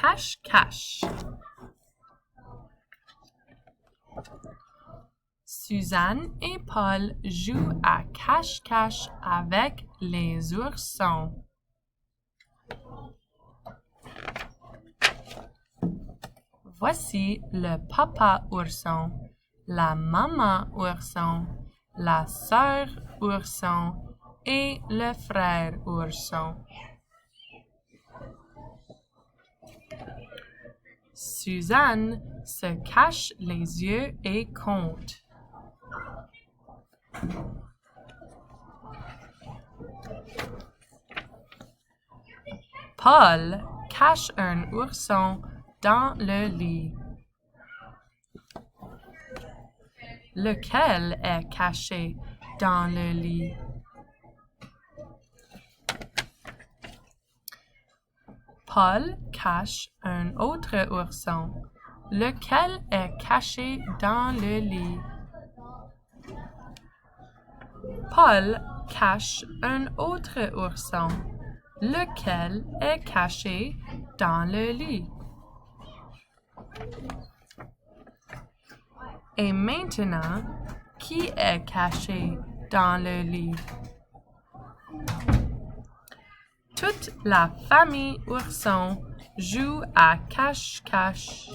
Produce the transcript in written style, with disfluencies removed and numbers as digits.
cache-cache. Suzanne et Paul jouent à cache-cache avec les oursons. Voici le papa ourson, la maman ourson, la sœur ourson et le frère ourson. Suzanne se cache les yeux et compte. Paul cache un ourson dans le lit. Lequel est caché dans le lit? Paul cache un autre ourson. Lequel est caché dans le lit? Paul cache un autre ourson. Lequel est caché dans le lit? Et maintenant, qui est caché dans le lit? Toute la famille ourson joue à cache-cache.